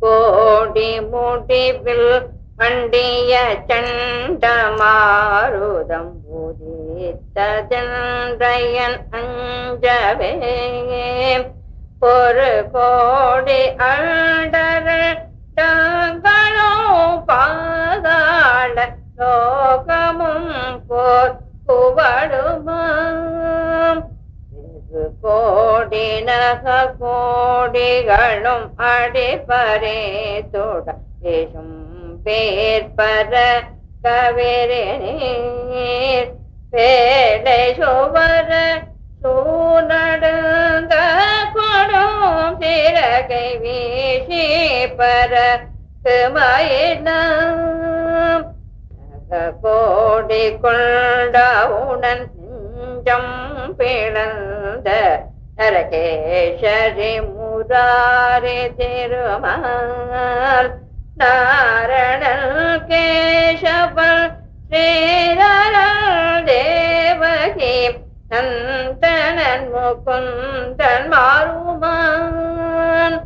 கோடி முடிவில் மண்டிய சண்டமாருதம் உதித்ததென்றையன் அஞ்சவே ஒரு கோடி அண்டரோ பாதாள லோகமும் போர் புவடுமாம் கோடி நக கோடிகளும் அடிப்பரே தொடேசும் பேர்பர கவிரே நீர் பேலை சுவர சூநடுங்க கொடும் சிறகை வீசி பர மயிலம் கோடி கொண்டவுடன் நெஞ்சம் பிளந்த நரகேஸ்வரி முராரி திருமால் நாரணன் கேசவன் ஸ்ரீதரன் தேவகி நந்தனன் முகுந்தன் மாருமான்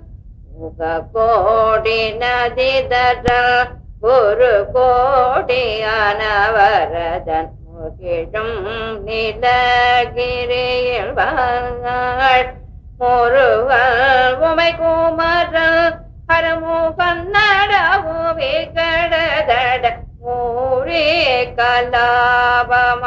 முக கோடி நதிதரன் ஒரு கோடியானவரதன் முகிடும் நிலகிரியில் வாழ் முருகல் உமை குமரன் ஹரமுகன் நடவு விகடதட மூரே கலாபமயிலே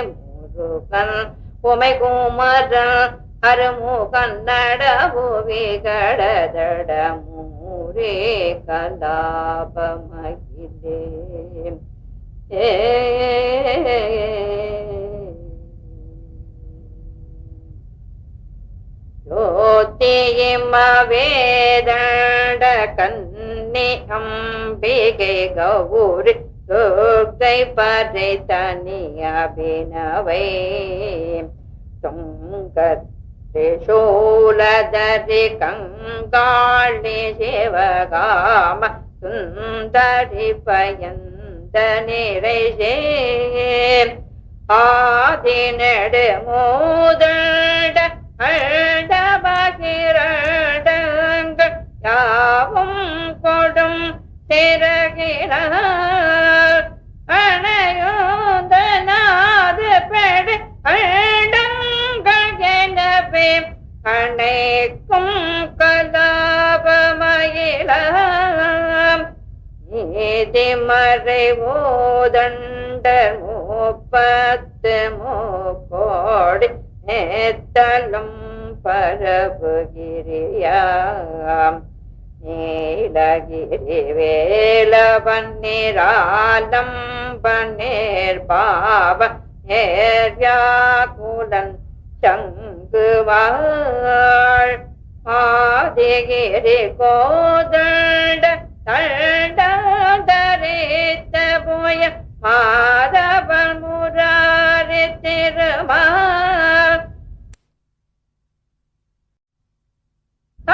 முருகன் உமை குமரன் ஹரமுகன் நடவு விகடதட மூரே கலாபமயிலே ஜோதியிம வேதண்ட கன்னி அம்பிகை கௌரி துர்கை பறை தனி அபிநவை துங்கத் திரிசூலதரி கங்காளி சிவகாம சுந்தரி பயந்த நிறைசே ஆதி நெடு மூதண்ட அண்டபகிரண்டங்கள் யாவும் கொடும் திறகிறார் அணையோந்தனாது பெடு அண்டங்கள் எனவே அணைக்கும் கலாபமயிலாம் நீதிமறை ஓதண்டர் மூப்பத்து மூக்கோடி நேத்தலும் பரபுகிரியாம் நீலகிரி வேல பன்னீராலம் பன்னீர் பாவ நேர்யாகுலன் சங்குவாள் ஆதிகிரி கோதண்ட தண்டரித்த போய மாதவன் முராரி திருமால்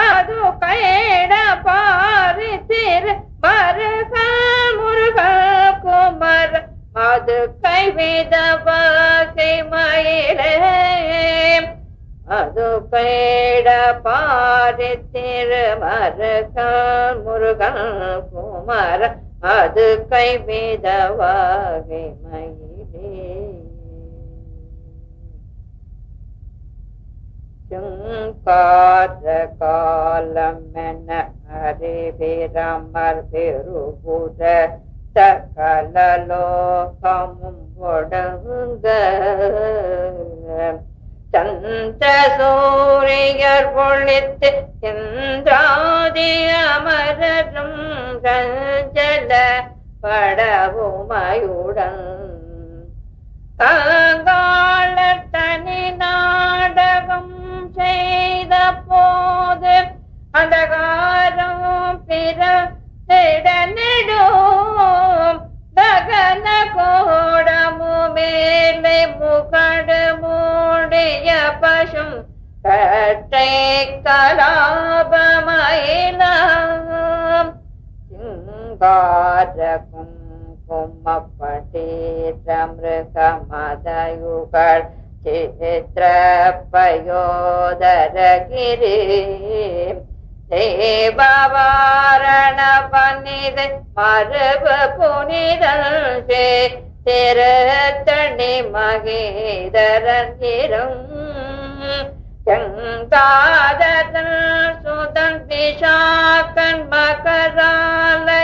அது கைட பாரி திரு மருகல் முருகல் குமர அது கைவித வகை மயிலே அது கைட பாரி திரு மருகல் முருகல் குமர அது கைவித வகை மயிலே கால காலமென அறிவிரமர் பெருபுத சகல லோகமும் ஒடுங்க சந்த சூரியர் பொழித்து இந்திராதி அமரரும் சஞ்சல படவுமையுடன் காங்காள தனி நாடகம் செய்த போது அந்தகாரம் பிற நெடும் ககன கோடமு மேலே முகடு மூடிய பசும் கட்டை கலாபமயிலாம் சிங்கார கும்மப்பட்டீர மிருக மதயுகள் சித்திர பயோதரகிரி தேவாரண பன்னித மரபு புனிதல் திருத்தணி மகேதரன் செங்காதன் சுதன் விஷாக்கன் மகராலை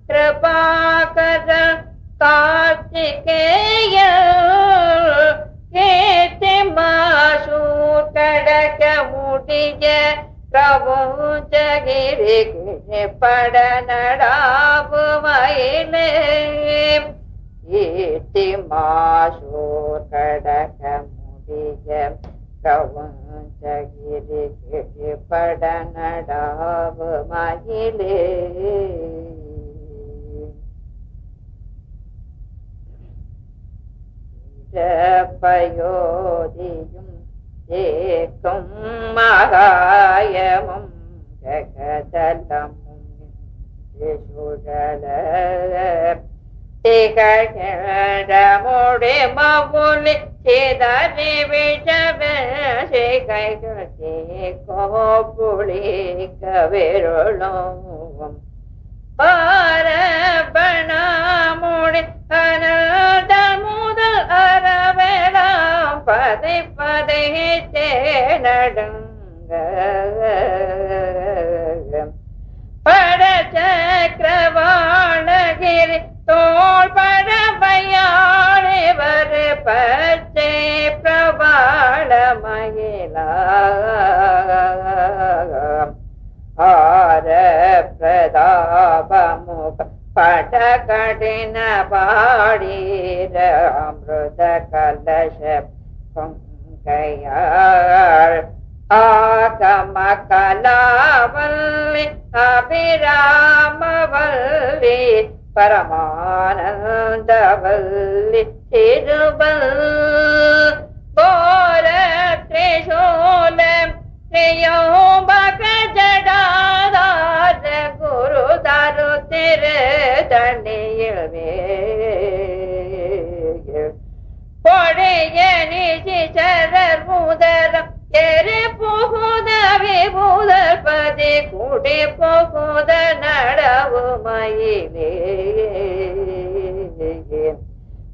கிருபாகரன் கார்த்திகேய கேத்தி மாசூர் கடக்க முடிய பிரபுஞ்சகிரி பட நடாபு மயிலே கேத்தி மாசூர் கடக்க முடிய பிரபுஞ்சகிரி பட நடாபு மயிலே பயோதியும் ஏக்கும் மகாயமும் ஜகதலமும் சுழல திகழமுடி மவுலி சிதறி விஷவே கோப்புளி கவிருளும் பாரபணமுடி அனதல் முதல் அறவேளாம் பதை பதை தேனடுங்க பட சக்கரவாணகிரி தோள் படவையாழி வரு பச்சை பிரபாள மயிலா ஆர பிரதாபமுக பட கடின பாடீர அமிர்த கலச பொங்கையாள் ஆகம கலாவல்லி அபிராமவல்லி பரமானந்தவல்லி திருவல் போர திரிசூலம் திரியோம்பக ஜடாதார குரு தரு திரு தண்ணியில் பொழைய நிசிச்சரர் முதரம் எரி புகுத விபூதர் பதி குடி புகுத நடவு மயிலே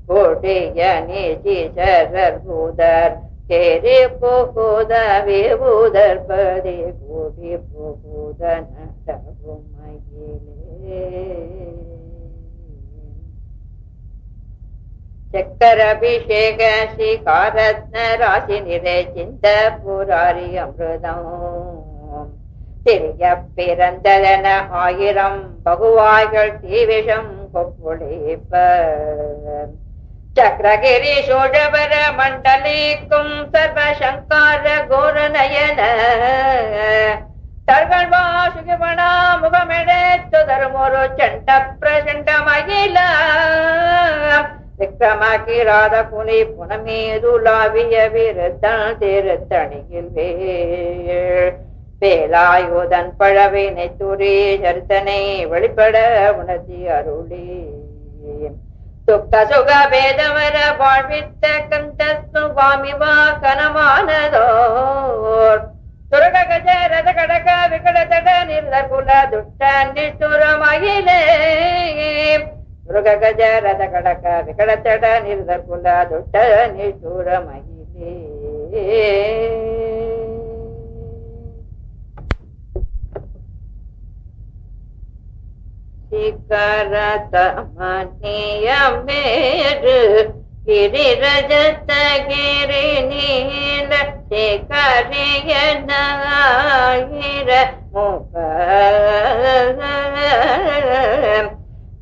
கொடிய நிசிச்சரர் முதர் எரி புகுத விபூதர் பதி குடி புகுத நடவு மயிலே சக்கரபிஷேக ஸ்ரீகாரத்ன ராசி நிறை சிந்த புராரி அமிர்தம் திரிய பிறந்ததன ஆயிரம் பகுவாய்கள் தீவிஷம் கொப்புளிப்ப சக்கரகிரி சோழவர மண்டலிக்கும் சர்வசங்கார கோரநயன தர்கள்வா சுகிமணா முகமெடுத்து தருமொரு சண்ட பிரசண்ட மகிழ விக்ரமாக்கி ராத புனி புனமீதுலாவிய விருத்தன் திருத்தணியில் வேலாயுதன் பழவினை துரி சருத்தனை வெளிப்பட உணர்த்தி அருளி சுக்க சுக பேதவர வாழ்வித்த கந்த சுவாமி வாகனமானதோர் துரக கஜ ரத கடக விகட தட நிர்த குல துட்ட நிஷ்டுர மகிழே துரக கஜ ரத கடக விகட தட நிர்த குல துட்ட நிஷ்டுர மகிழே சிகரதமணியமேரு கிரிரஜதகிரி நீல சிகரியனாயிர முக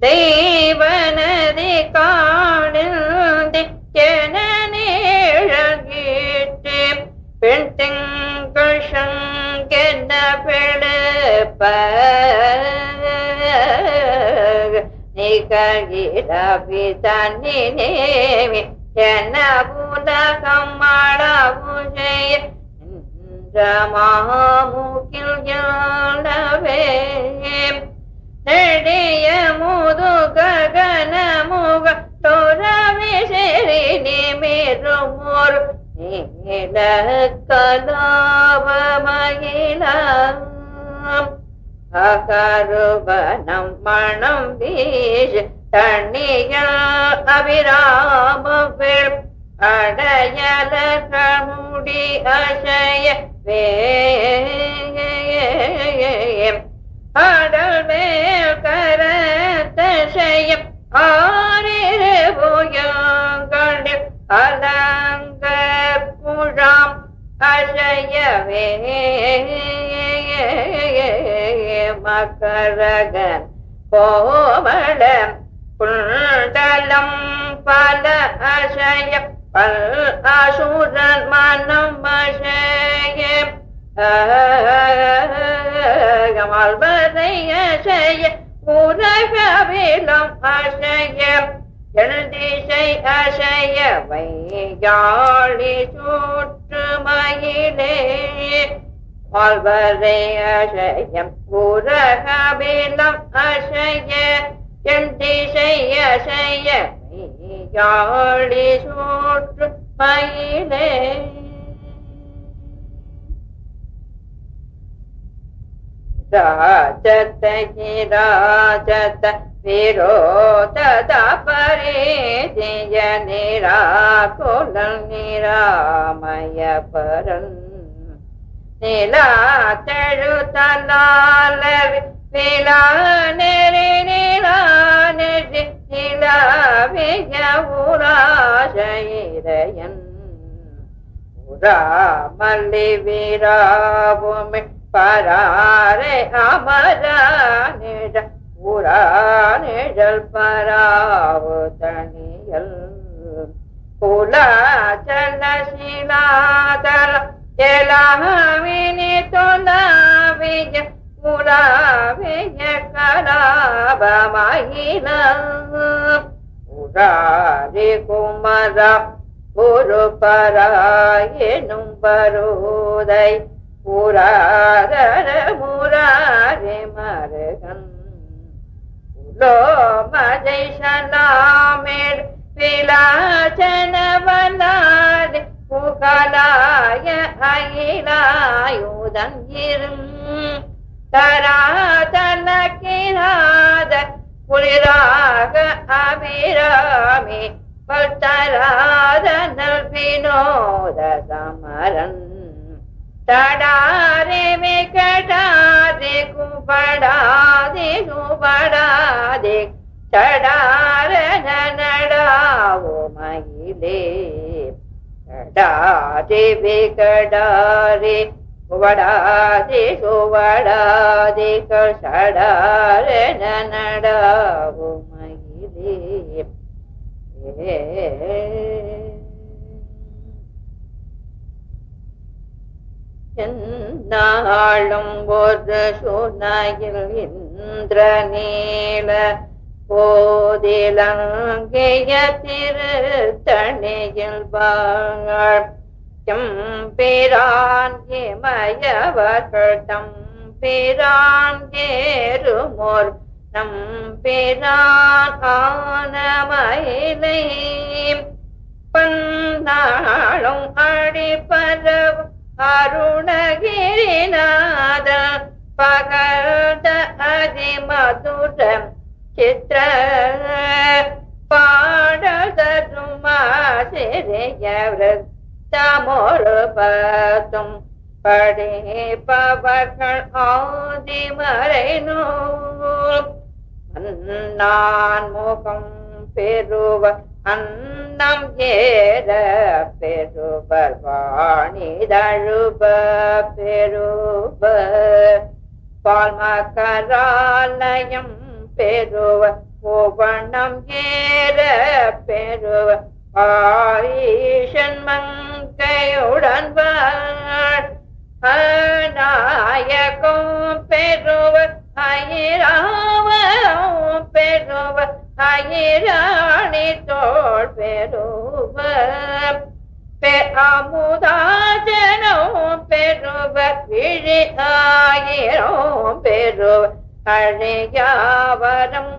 தெய்வநதி காணிந்தி கெனநீழகிட்டு பெண் திங்கள் சங்கென பிழப்ப நிகழ்கிறவி தன்னினேமி என்ன புலகம் மழவுஜய மாமுகில் யாழவே நெடிய முது ககன முக தோரவி செறி நிமிருமோர் நீல கலாப மகிழம் கருவனம் மணம் வீசு தண்ணிகள் அபிராமவில் அடையல கமுடி அசைய அடல் மேல் கரத்தசையம் ஆறிரு புயங்களில் அலங்க புழாம் அசையவே மக்கரகன் கோமள புண்டலம் பல அசைய பல் அசுரன் மனம் அசைய மால்வதை அசைய உலகவிலம் அசைய எழுதிசை அசைய வையாளி சுற்று மயிலே மால்வரை அசையம் உலகவிலம் அசைய எழுதிசை அசைய வையாளி சுற்று மயிலே ராஜத ராஜத விரோத பரேதிய நிராகுலம் நிராமய பரன் நிலா தழுதலால விலா நெறி நிலா நெறி நிலாவிய உராசைரயன் உரா மல்லி வீராபூமி பராரே அமரா நிழ உரா நிழல் பராவு தனியல் புலாச்சல சிலாதல எலாவினி தொலாவிய உலாவிய கலாபமயில உராரி குமரா குரு பராயனும் பரோதை புராதர முராரி மருகன் உலோ மஜை சலாமேர் விலாச்சனவலாதி புகலாய அயிலாயுதன் இரும் தராதலக்கிராத குளிராக அபிராமி பல்தராத நல் வினோத சமரன் தடாரே விகடாதே குபடாதே குபடாதே தடார நடாவோ மயிலே தடாதே விகடாரே குபடாதே குபடாதே கடார நடாவோ மயிலே நாளும் ஒரு சுனையில் இந்திரநீல போதிலங்கைய திருத்தணியில் வாழ் எம்பிரான் இமயவர்கள் தம்பிரான் ஏறுமோர் நம்பிரான் ஆனமயிலை பன்னாளும் அடிப்பரவு அருணகிரிநாத பகர்ந்த அதிமதுரம் சித்திர பாடதரும் ஆசிரியவரத்தமொரு பத்தும் படிப்பவர்கள் ஆதிமறை நூல் அன்னான் முகம் பெறுவ அன்னம் ஏற பெறுவர் வாணிதழுப பெறுவ பால்மக்கராலயம் பெறுவ கோவணம் ஏற பெறுவ ஆயிஷன் மங்கையுடன் வாழ் நாயகம் பெறுவ அயிராவம் பெறுவ அயிராணி தோள் பெறுவ அமுதாஜனம் பெறுவ விழி ஆயிரம் பெறுவ அழியாவரம்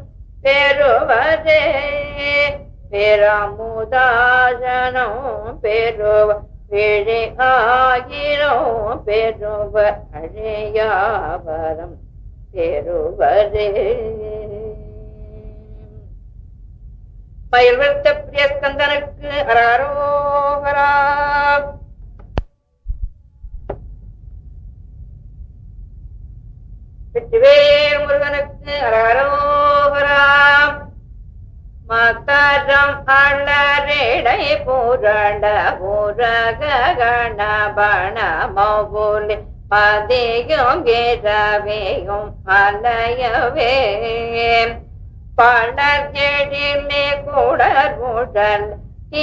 பெறுவதே பெருமுதாஜனம் பெறுவ விழி ஆயிரம் பெறுவ அழியாவரம் பெறுவரே. மயில் வெளுத்த பிரியஸ்கந்தனுக்கு அராரோகரா. வெற்றிவேல் முருகனுக்கு அராரோகரா. மகரம் அலரடை புரண்ட புரகண பண மௌலி மதியும் கிரவியும் அலையவே பலர் எழிலே குடர் உடல்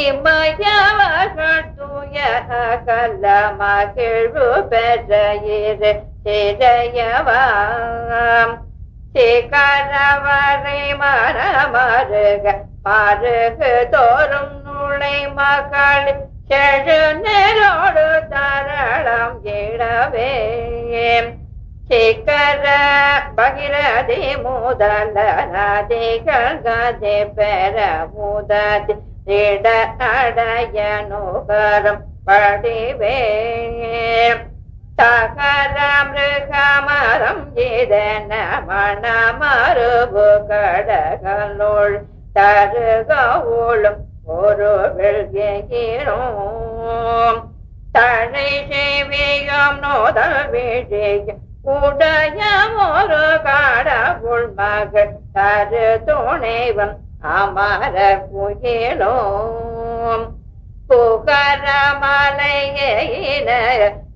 இமயவர்கள் துயர கல்ல மகிழ்வு பெற இரு சிறையவாம் சிகரவரை மரமருக மருகு தோறும் நுழை மகள் செழு நெரோடு தரளம் இடவே சிக்கர பகிரதி முதல நதிகள் கதி பெற முததி திட அடைய நுகரம் படிவே தகர மிருகமரம் இதன மணமருபு கடகளுள் தருக ஊழும் ஒரு வெள்கிரோம் தழை செய்வியம் நோதல் விழிய உடைய ஒரு கடவுள் மகள் தரு துணைவன் அமர புயலோம் புகரமலையின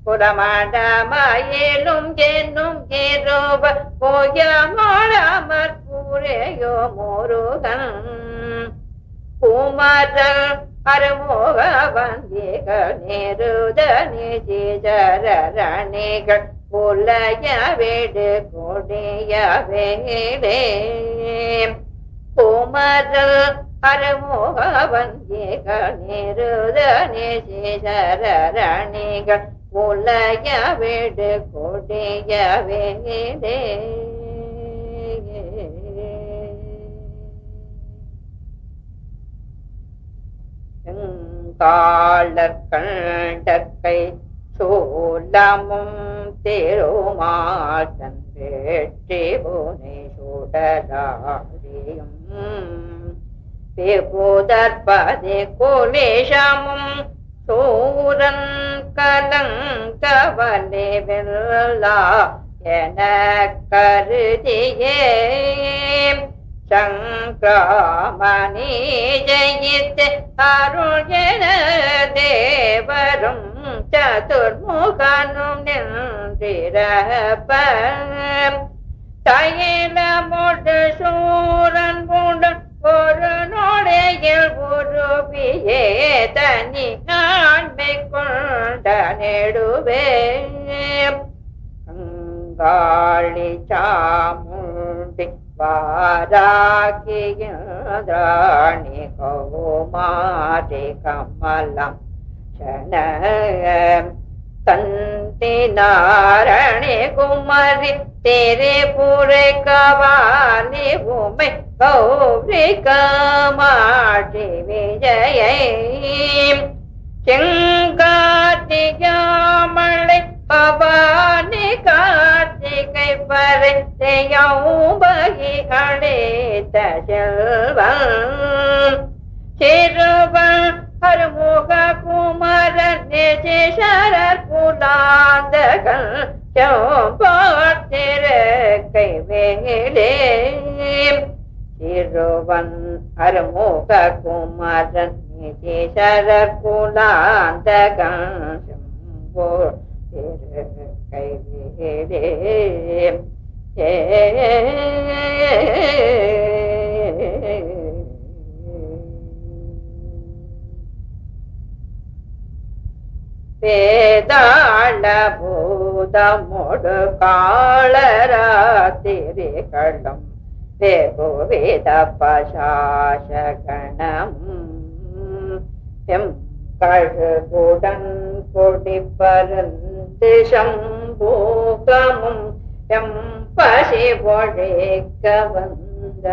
புறமடமயிலும் என்னும் இருவ புயமரமற் புரையோ முருகன் குமரல் அருமுக வந்திகள் நெருத நிஜரணிகள் புலைய வீடு கொடிய வேலே குமரல் அருமுக வந்திகள் நெருத நிஜரணிகள் புலைய வீடு கொடிய வேலே காலர் கண்டக்கை சோலமும் திருமாசன் வெற்றி புனை சுடராடியும் பெபுதற்பதி குலேஷமும் சூரன் கலங்கவலே வெல்லா என கருதியே சங்கிராமணி ஜெயித்து அருள் என தேவரும் சதுர்முகனும் நின்றிரப்ப தைலமோடு சூரன் பூண்டன் ஒரு நோடையில் உருவியே தனி ஆண்மை கொண்ட நெடுவே காளி சாமுண்டி வாராகியதாணி கௌமாரி கமலம் சன தந்தி நாரணி குமரி तेरे पूरे कवाली भूमि गौरी कमाटी विजय चिंगातियामले भवानी कार्तिकै परित्यौबहि अड़े तजल्वन चिरुवन हरमुख कुमार निजे शरर कुलांदगन चौपातिरकै वेले चिरुवन हरमुख कुमार निजे शरर कुलांदगन चौपातिरकै वेले வேதாள பூதமுடு காளராத்திரி களம் வேத பசாசகணம் கழுகுடன் கொடி பருந்து சம்பூகமும் பசி ஒழிக்க வந்த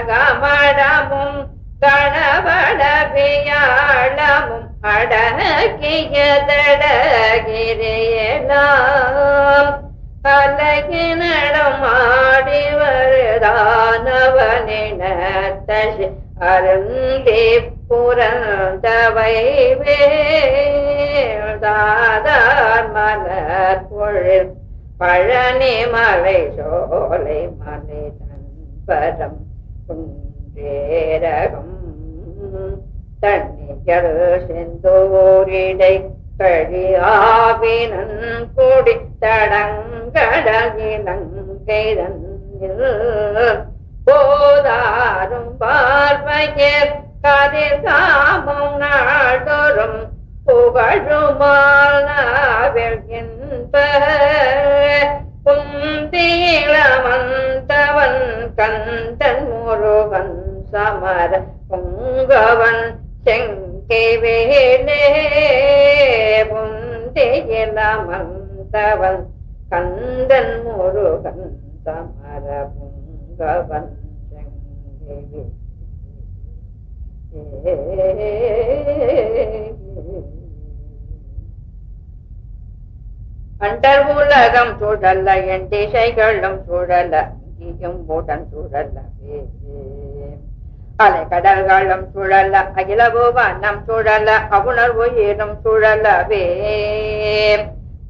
ஆதாரகமடமும் கணவடவியாளமும் அடக்கியதடகிரியலாம் அலகினடம் ஆடி வருதானவனினத்தசி அருந்தி புறந்தவை வேதாதார் மலர் பொழில் பழனி மலை சோலை மலை நண்பரம் குன்றேரகம் தண்ணிகள் செந்தூரிடை கழியாவினன் கொடி தடங்கடகிலங்கைதன் போதாரும் பார்வையர் கதிர் காமம் நாடொரும் புகழுமால் நாவெல்கின்ற குந்தியிளமந்தவன் கந்தன் முருகன் சமர பொங்கவன் செங்கைவேலே புந்தியிளமந்தவன் கந்தன் முருகன் சமர பொங்கவன் செங்கைவே அண்டர் உலகம் சுழல்ல என் திசைகளும் சுழல்ல இங்கும் உடன் சுழல்லவே அலை கடல்களும் சுழல்ல அகிலவு வண்ணம் சுழல்ல அவுணர்வு ஈரும் சுழல்லவே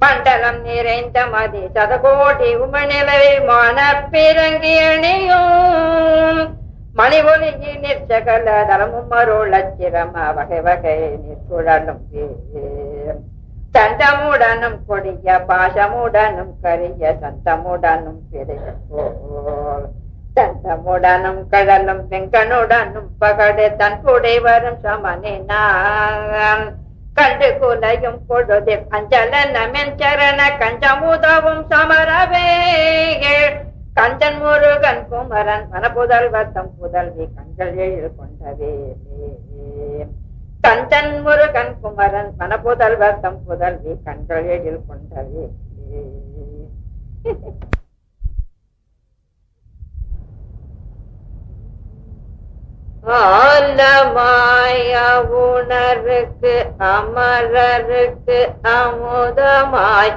மண்டலம் நிறைந்த மதி சதகோடி உமநிலை மான பிறங்கி அணியும் மணி ஒலிகி நிற்சகல தரமும் அருளச்சிரம வகை வகை நிற்சுழலும் தண்டமுடனும் கொடிய பாசமுடனும் கரிய சந்தமுடனும் பிறைய போல் தண்டமுடனும் கடலும் வெங்கனுடனும் பகடு தன் கூடை வரும் சமனினான் கண்டு குலையும் பொழுது அஞ்சலனமென் சரண கஞ்சமுதவும் சமரவே கஞ்சன் முருகன் குமரன் மனப்புதல்வத்தம் புதல்வி கண்கள் எழில் கொண்டவே கஞ்சன் முருகன் குமரன் மனப்புதல்வத்தம் புதல்வி கண்கள் எழில் கொண்டவே ஆலமாய உணருக்கு அமரருக்கு அமுதமாய்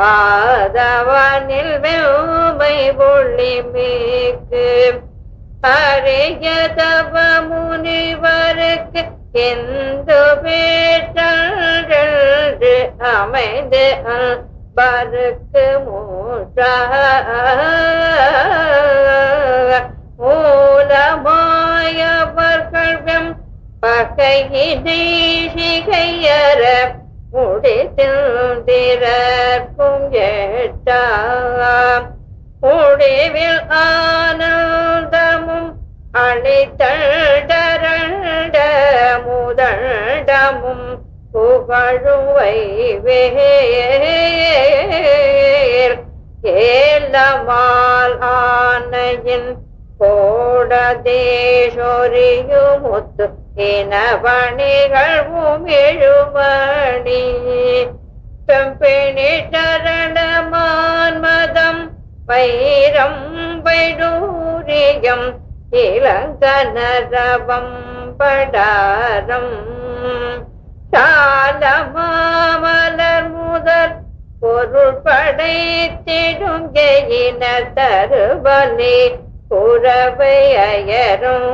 ஆதவனில் வெறுமை ஒளிமிக்கு அரிய தவ முனிவருக்கு எந்து பேட்டன்று அமைந்து அன்பருக்கு மூலமாயவர்கள் பகையினை சிகையற முடித்திருந்திரக்கும் எட்டாம் முடிவில் ஆனந்தமும் அழித்தழண்ட முதண்டமும் புகழுவை வேல் ஏலமால் ஆனையின் கோடதேசொரியுமுத்து இனவணிகள் உமிழுமணி பெம்பினி சரணமான் மதம் வைரம் வைடூரியம் இளங்கனரவம் படாரம் சாலமாமலர் முதல் பொருள் படைத்திடும் எயின தருவலி புறவை அயரும்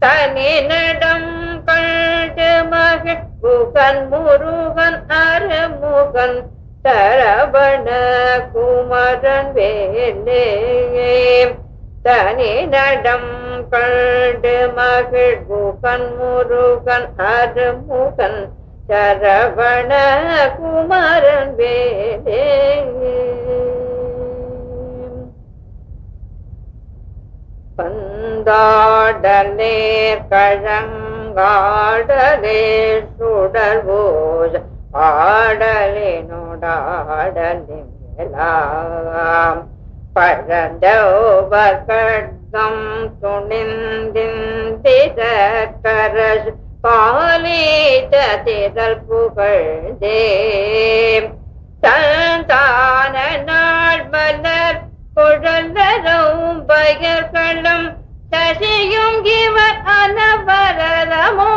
தனி நடம் கண்டு மகிழ் முகன் முருகன் அருமுகன் தரவண குமரன் வேலே தனி நடம் கண்டு மகிழ் முகன் முருகன் அருமுகன் சரவண குமரன் வேலே பந்தாடலே கழங்காடலே சுடர்வோஜ ஆடலினோடாடலிலாம் பழந்தோவர் கட்கம் துணிந்திரக்கரசு பாலித திரள் புகழ்ந்தே சந்தான நாள் மலர் குழலரும் பயர்களும் சசியும் இவர் அனவரமும்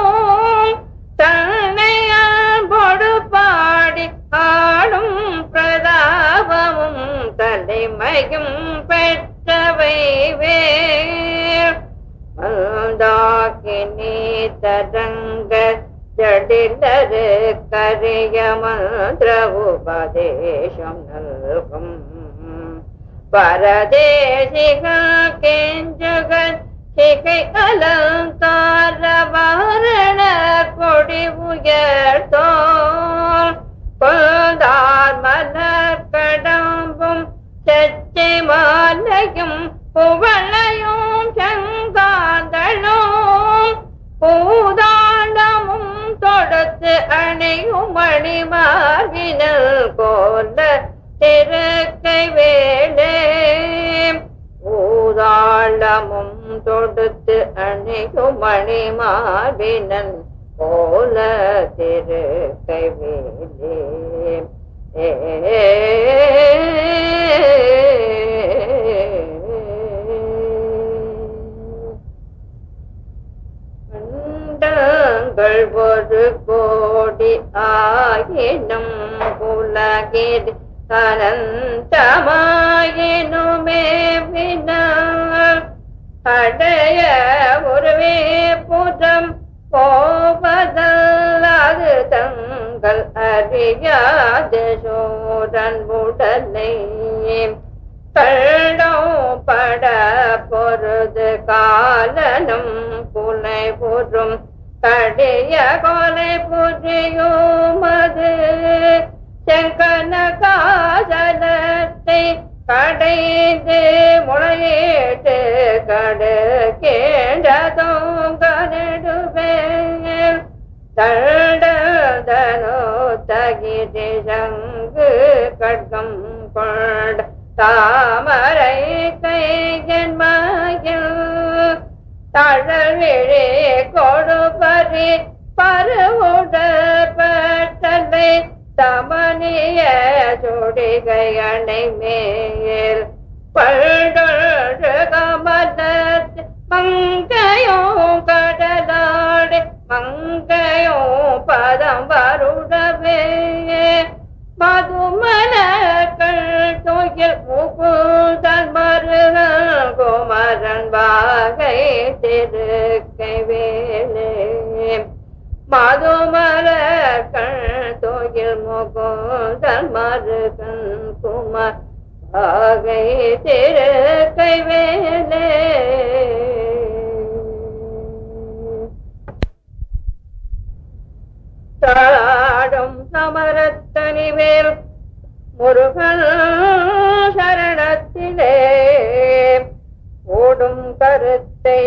தன்னையான் பொடு பாடி ஆடும் மலையும் பெற்றவை வேல் மந்தாக்கினி தரங்க ஜடிலரு கரிய மந்திர உபதேசம் நல்கும் பரதேசிகள் கெஞ்சுகள் சிகை அலங்கார வாரண கொடி உயர்த்தோர் கொண்டார் மலர் கடம்பும் செச்சை மாலையும் புவளையும் செங்காந்தளும் பூதாண்டமும் தொடுத்து அணியும் மணிமார்பினல் கோல திருக்கை வேளே பூதாண்டமும் தொடுத்து அணியும் மணிமார்பினல் கோல திருக்கை வேளே ஒரு கோடி ஆயினும் உலகில் அனந்தமாயினுமே வினால் அடைய ஒருவே புறம் போவதல்லாது தங்கள் அறியாத சோரன் உடலை கள்ளம் பட பொருது காலனும் புனை புறும் கடிய கொலை புரியுமது செங்கன காதலத்தை கடைந்து முளையிட்டு கடு கேண்டதும் கனடுவேல் தண்டதனோ தகிதி சங்கு கட்கம் கொண்ட தாமரை கையன் மயில் தழவிழே கொடுபறி பருவுடற்பட்டலை தமனிய சுடிகை அணை மேல் பழு கமலத் மங்கையும் கடலாடு மங்கையும் பதம் வருடவே மதுமலர்கள் தொயில் முகுதன் மருகன் குமரன் வாகை திருக்கை வேலே மதுமலர்கள் தொயில் முகுதன் மருகன் குமர் வாகை திருக்கை வேலே தாடும் சமரத்தனிவேல் முருகன் சரணத்திலே ஓடும் கருத்தை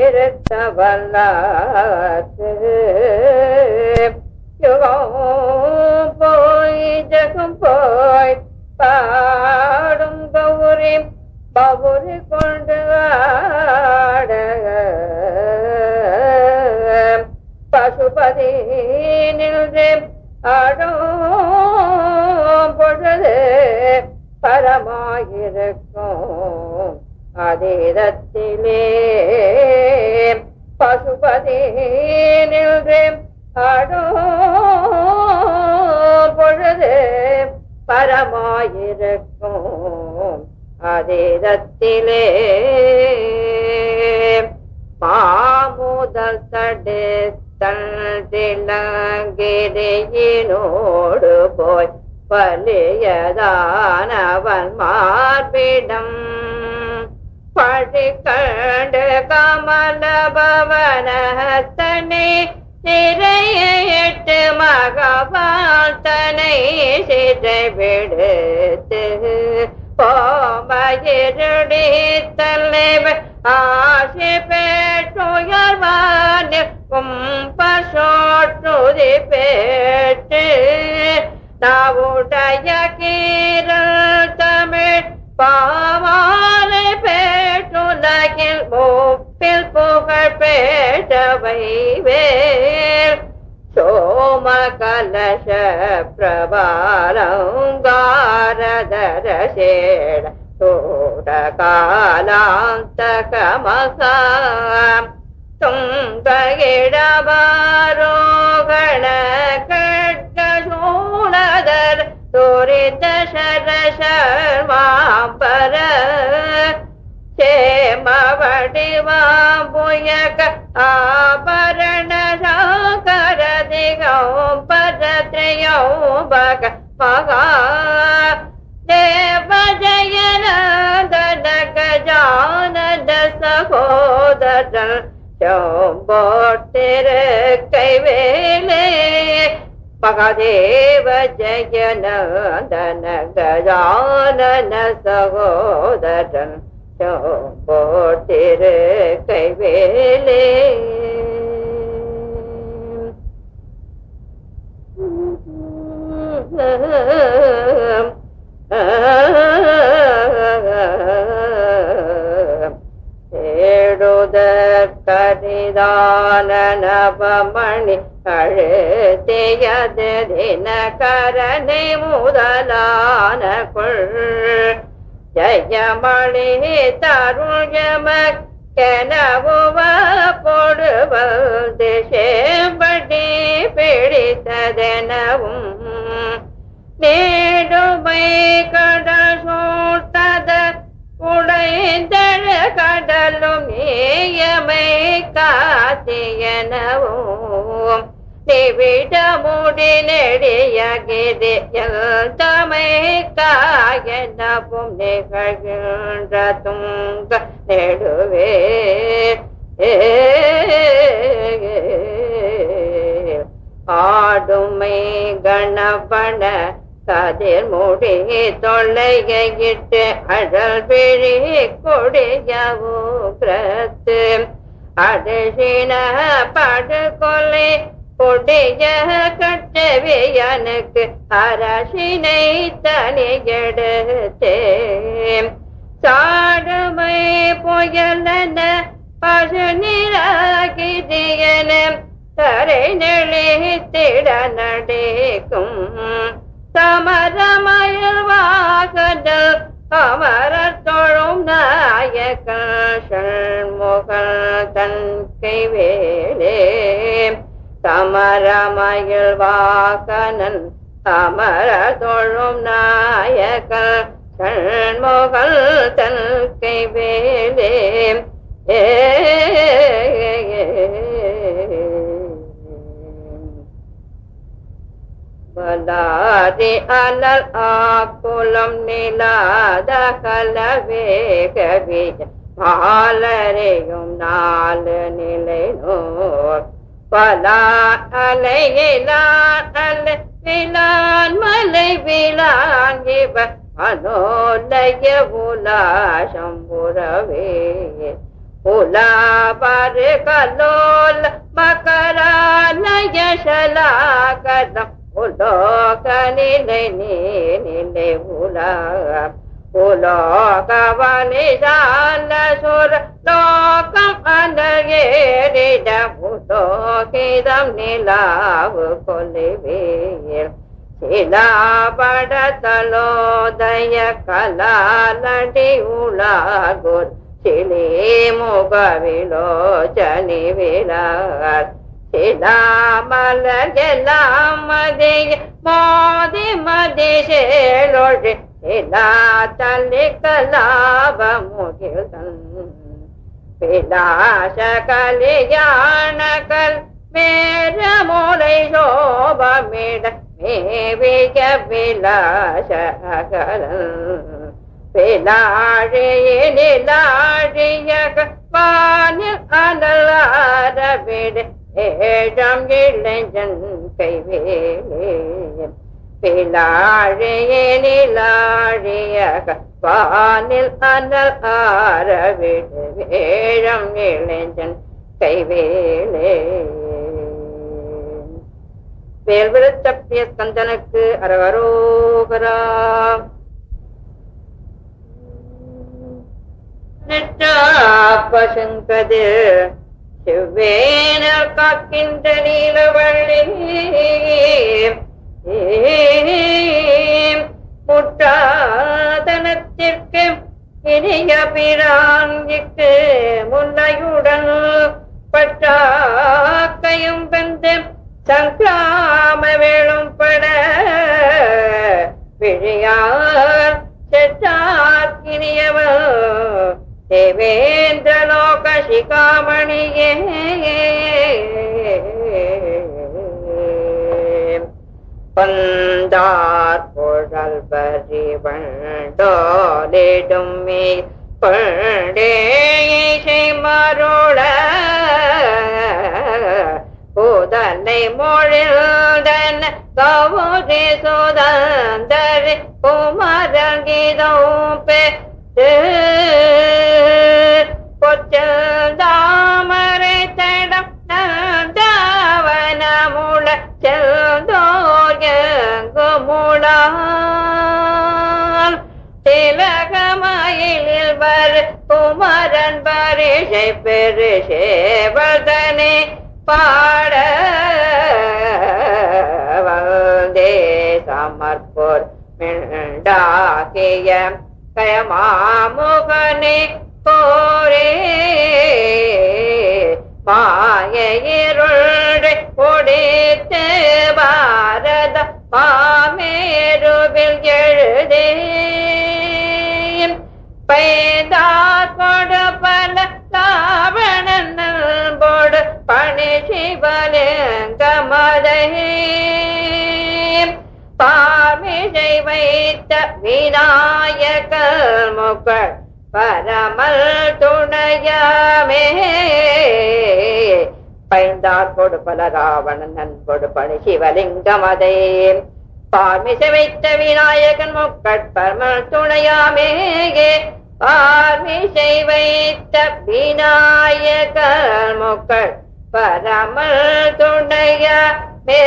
இருத்த வல்லாத்து யுகம் போய் ஜகம் போய் பாடும் கௌரி பவுரி கொண்டு ஆட பசுபதி நின்று ஆடும் பொழுது பரமாயிருக்கும் அதீதத்திலே பசுபதி நின்று ஆடும் பொழுது பரமாயிருக்கும் அதீதத்திலே மாமுதல் தடு திலங்கிரியினோடு போய் பலியதானவன் மார்பிடம் பழி கண்டு கமல பவனத்தனை சிறையிட்டு மகவாழ்த்தனை சிறை விடுத்து போமயிருடி தலைவர் ஆசி பெற்றுயர்வான் கும்பசோற்றுதி பெற்று நாவுடைய கீரல் தமிழ் பாவாலை பெற்றுலகில் மூப்பில் புகழ் பெற்றவை வேல் சோம கலச பிரபாலங்காரதர சேட தோட காலாந்தகமசாம் துங்க இடபாரோகண கட்கசூலதர் துரித சரசர்வாம்ப வடிவாம்புயக ஆபரண சாகரதிகம் பரத்ரயோபக மகா தேவ ஜயநந்தன கஜானன சகோதரன் சம்போத்திரு கைவேலே மகாதேவ ஜயநந்தன கஜானன சகோதரன் சம்போத்திரு கைவேலே ஏடுதற்கரிதான நவமணி அழுத்தியது தினகரனை முதலான கொள் ஜயமணி தருணமக் கனவுவ பொடுவது சேம்படி பிடித்ததெனவும் நேடுமை கடல் சூட்டத உடைந்தழ கடலும் ஏயமை காத்தியனவும் நிவிட முடி நெடியகிரியில் தமை காயனவும் நிகழ்கின்ற துங்க நெடுவே ஆடுமை கணபன கதிர் முடி தொல்லையிட்டு அழல் விழி கொடியவோ கிரத்து அடிசின படுகொலை கொடிய கட்டவியனுக்கு அரசினை தனியெடுத்தே சாடுமை புயலன பசு நிராகிரியன தரை நெளித்திட நடக்கும் சமரமயல் வாகனல் அமரர் தொழும் நாயகன் ஷண்முகன் தன் கைவேலே சமரமயல் வாகனன் அமரர் தொழும் நாயகன் ஷண்முகன் தன் கைவேலே வலாதி அலல் ஆக்குலம் நிலாத கலவேகவிய மாலரையும் நாலு நிலை நோர் பலா அலையிலான் அல விலான் மலை விலான் இவ மனோலய உலா சம்புரவே உலா பரு கலோல் மகராலய சலாகதம் உலோக நிலை நிலை உலோகவனிதான சுர லோகம் அனகேரிட உலோகிதம் நிலாவு கொலிவேர் சிலாபடதலோதய கலாலடி உலாகுர் சிலி முகவிலோச்சனி விலார் சிலாமலர் எல்லாம் மதிய மோதி மதிசேலொழி சிலா தள்ளி கலாப முகில்தன் பிலாச கலியாணகல் மேர மூலை சோபமிட மேவிக விலாச அகலன் பிலாழியிலாழியக வானில் அனலாரவிடு ஏழம் இளைஞன் கைவேலே பிலாழியிலாழியக வானில் அனல் ஆரவிடு ஏழம் இளைஞன் கைவேலே வேல்விருத்தப்பிய ஸ்கந்தனுக்கு அரவரோகரா பசுங்கது செவ்வேனர் காக்கின்ற நீலவள்ளி முட்டாதனத்திற்கு இனிய பிராங்கிக்கு முன்னையுடன் பட்டாக்கையும் வெந்து சங்கிராம வேளும் பட விழியார் செட்டாக்கினியவன் தேவேந்திர லோக பந்தார் புழல் பறி வண்டோலிடும் பண்டேசை மருள புதனை மொழில்தன் கவுரி சுதந்தரி குமரங்கீதம் பெற்று பொச்சல் தாமரை தடம் நந்தாவனமுள செல்தோர்குமுளால் திலகமயிலில் வர் குமரன் பரிசை பெரு சேவதனே பாட வந்தே சமர்போர் மிண்டாகிய கயமாமுகனே போரே மாயிருள் கொடித்து பாரத மாமேருவில் எழுதே பைந்தார் கொடுப்பல ராவணன் போடு பணி சிவலிங்கமதை பாமிசை வைத்த விநாயகர் முக்கள் பரமல் துணையமே பைந்தார் கொடுப்பல ராவணன் நண்பொடு பணி சிவலிங்கமதை பார்மிசை வைத்த விநாயகன் முக்கள் பரமல் துணையாமே பார்மிசை வைத்த விநாயகர் முக்கள் பரமல் துணையமே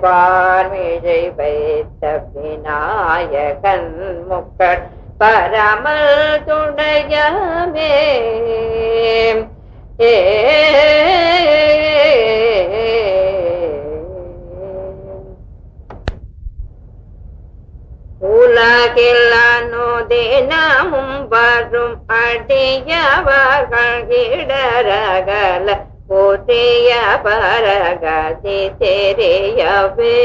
பார்மிசை வைத்த விநாயகன் முக்கள் பரமல் துணையமே உலகில் அனுதினமும் வரும் அடியவர்கள் இடரகல புதிய பரகதி தெரியவே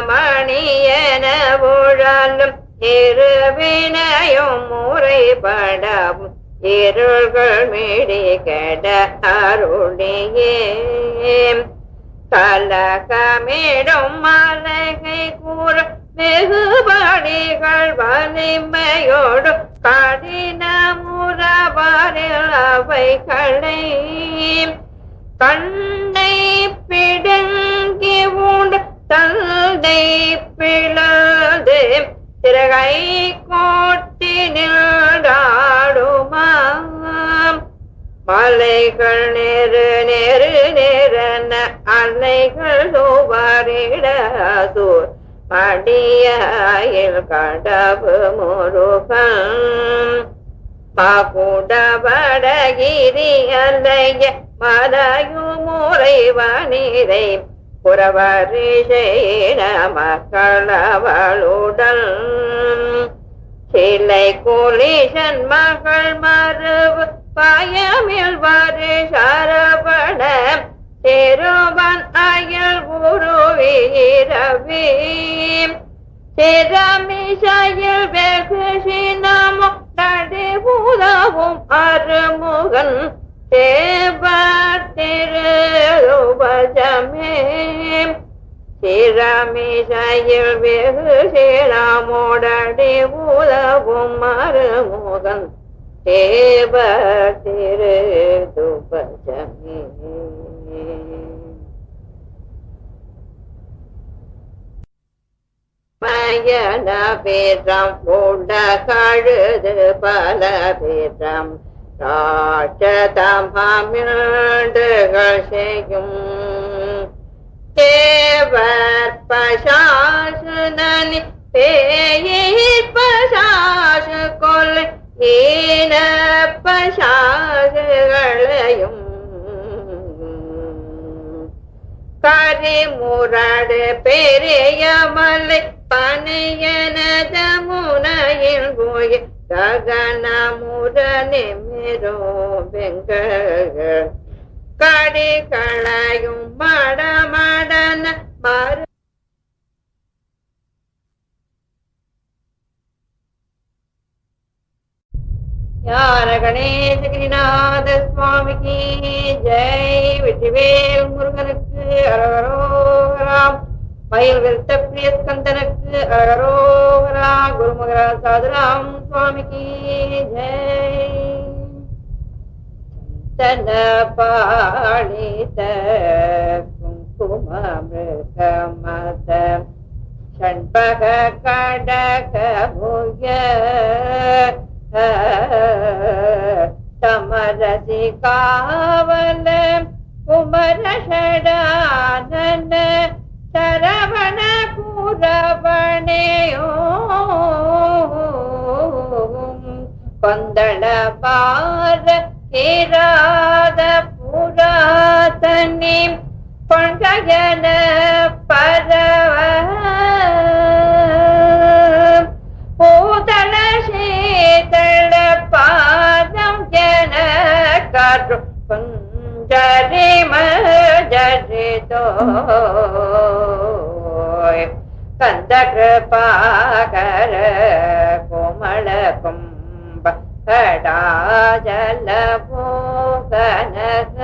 உரகமணியன உழலும் இருவினையும் முறைப்படவும் இருள்கள் மிடி கெட அருளியே கலகமிடும் மலைகை கூற வெகுபடிகள் வலிமையோடு கடின முறவரில் அவைகளை கண்ணை பிடுங்கி உண்டு தந்தை பிளந்து சிறகை கோட்டி நின்றாடுமாம் மலைகள் நெரு நெரு நெருன அலைகள் சுவரிடூர் மடியில் கடவு முருகன் மகுடபடகிரி அலைய மலையுமுறைவனிரை புறவரிசையின மக்களவளுடன் சிலை குலிசன் மகள் மறுவு பயமில் வரு சரபண திருவன் அயல் குருவீரவி சிரமிசையில் வெகு சினமும் நடி உதவும் அருமுகன் தேவத்திருபஜமே சிரமிசையில் வெகு சினமுடடி உதவும் அருமுகன் தேவத்திருபஜமே மயன பேரம் உண்ட கழுது பல பேரம் ராட்சதமிழ்ந்துகள் செய்யும் தேவர் பசாசு நனி பேயிற் பசாசு கொல் ஈன பசாசுகளையும் கரிமுரடு பெரிய மலை பனையனத முனையில் போய் ககனமுரனே மேரோ வெங்கள் கடிகளையும் மடமடன மறு ஞான கணேச கிரிநாத சுவாமிக்கு ஜெய். வெற்றிவேல் முருகனுக்கு அரகரோகராம். மயில் விருத்த பிரிய ஸ்கந்தனுக்கு அரகரோகரா. குருமகரா சாதுராம் சுவாமிக்கு ஜெய். தன பாணித குங்குமமிருகமத ஷண்பக கடக முய தமரசி காவல குமர ஷடானன சரவண குரவணையோ கொந்தள பார கிராத புராதனி பொன்கயன பரவ பூதள சீதள பாதம் ஜன காற்று குஞ்சரிம ஜரிதோ கந்த கிருபாகர கோமள கும்ப கடாஜல போகனக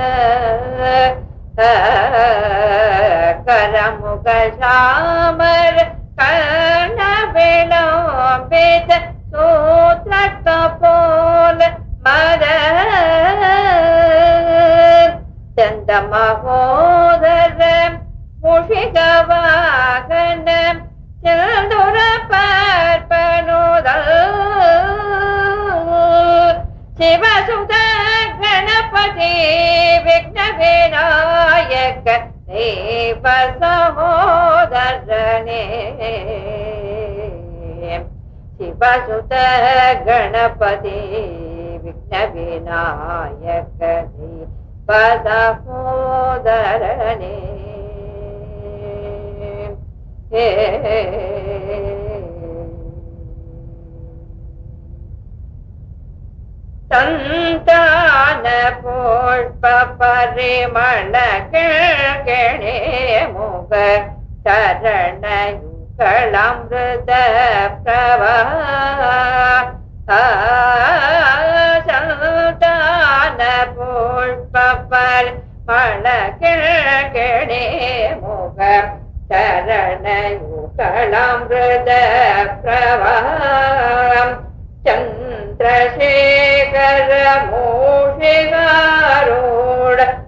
கரமுக சாமர கர்ண விளம்பித சூத்ர கபோல மத சந்த மகோதர முஷிகவாகன சந்துர பார்ப்பனோதல் சிவசுத கணபதி விக்ன விநாயக தேவ சகோதரனே. சிவசுத கணபதி விக்ன விநாயக தேவ சகோதரனே. சந்தான புஷ்ப பரிமள கிழே முக சரணயுகளமிருத பிரவா. சந்தான புஷ்ப பரிமள கிழே முக சரணயுகளமிருத பிரவா. சந்திரசேகர மூஷிகாரோட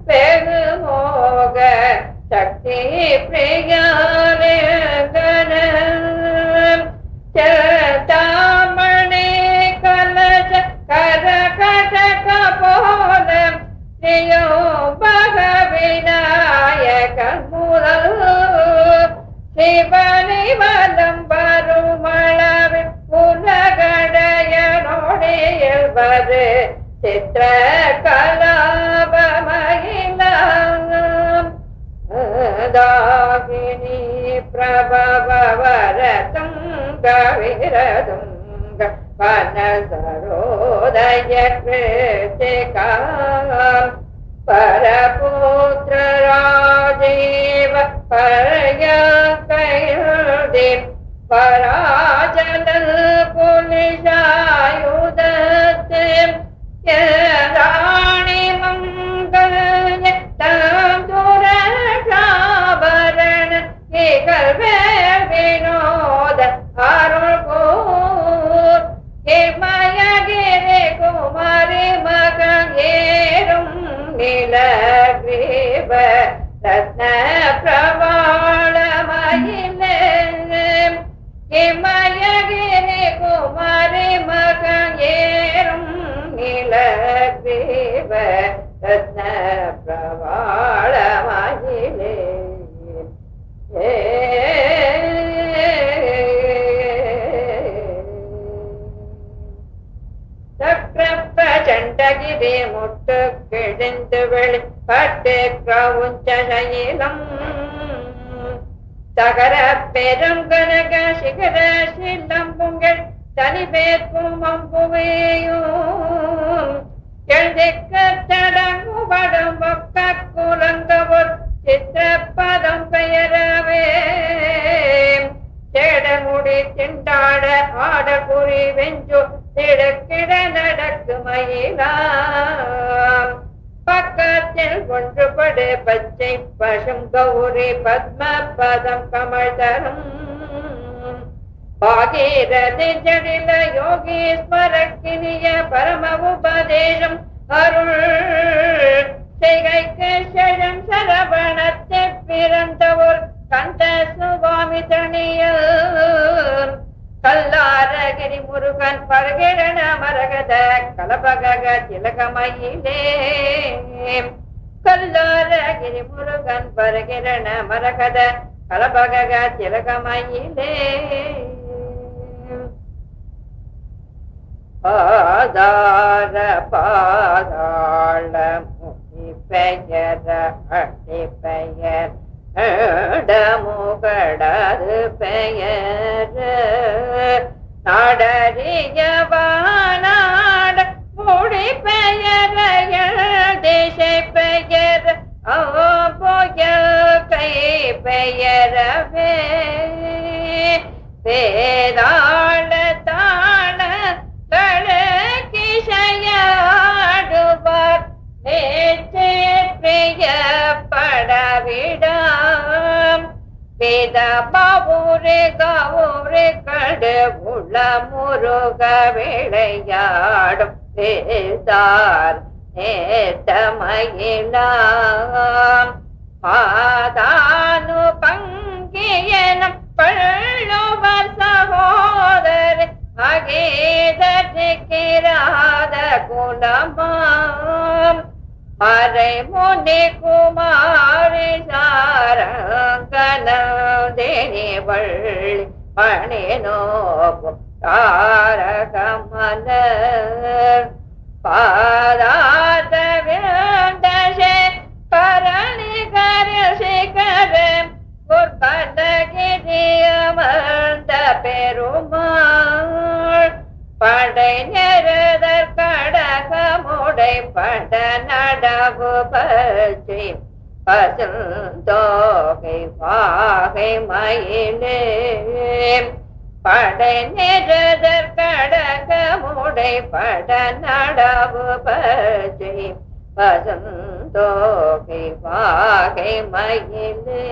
வெகு மோக சக்தி பிரியாலேகன தாமணி கலச கரகடக போல ஸ்ரீயோ பக விநாயக முதல் சிவனி வலம் வருமளவில் உலகடையனோடியல்வது சித்திர கலாபமகிலம் தாகினி பிரபவர துங்க விரதுங்க வனசரோதய கிருத்திகாம் பரபுத்திர ராஜீவ பரயகையுதி பராஜனல் புலிஷாயுதத்தே ராணி மங்கள தாந்துரஷாபரண கேகல்வேர் வினோத அருள் கூர் ஹிமயகிரி குமாரி மகேரும் நிலகிரீப ரத்ன பிரவாளமயிலே ஹிமயகிரி குமாரி மகேரும் நிலகிரீப ரத்ன பிரவாளமயிலே. சக்கரப்ப சண்டகிரி முட்டு கிழிந்து வெளிப்பட்டு கிரவுஞ்ச சயிலம் தகர பெருங்கனக சிகர சிலம்புங்கள் தனிபேர்க்கும் அம்புவையும் எழுதிக்க தடங்குபடும் பக்க குலங்கவர் சித்திரப்பதம் பெயரவே தேடமுடி திண்டாட ஆட குறி வெஞ்சு திடக்கிட நடக்க எனக்கு மயிலாம் பக்கத்தில் ஒன்றுபடு பச்சை பசும் கௌரி பத்ம பதம் கமல் தரும் பாகீரதி ஜடில யோகீஸ்வரக்கினிய பரம உபதேசம் அருள் செய்கைக்கு செழும் சரவணத்தை பிறந்தவர் கந்த சுவாமி தனியர் கல்லாரகிரி முருகன் பரகிரண மரகத கலபக திலகமயிலே கல்லாரகிரி முருகன் பரகிரண மரகத கலபக திலகமயிலே பாதார பாதாள முனி பெயர அடி பெயர் முகடது பெயர் நாடறியவானாட முடி பெயர் திசை பெயர் போய கை பெயரவே வேதாள தாள கிஷையாடுவார் நேற்றே பிரிய படவிடாம் வேத பாவூரே காவூரே கடு உள்ள முருக விளையாடும் வேதார் நேத்தமயிலாம் பாதானு பங்கியனம் பள்ளுவர் சகோதர அகேதராத குலமாம் மறை முனி குமாரி சாரங்கனே வள்ளி மணி நோக்கும் தாரகமலர் பாதாத விருந்தசே பரணி கரிசிகரம் உற்பதகிரியமர்ந்த பெருமாள் படை நெருதற் கடகமுடை பட நடவு பச்சை பசுந்தோகை வாகை மயிலே படை நெருதற் கடகமுடை பட நடவு பச்சை பசுந்தோகை வாகை மயிலே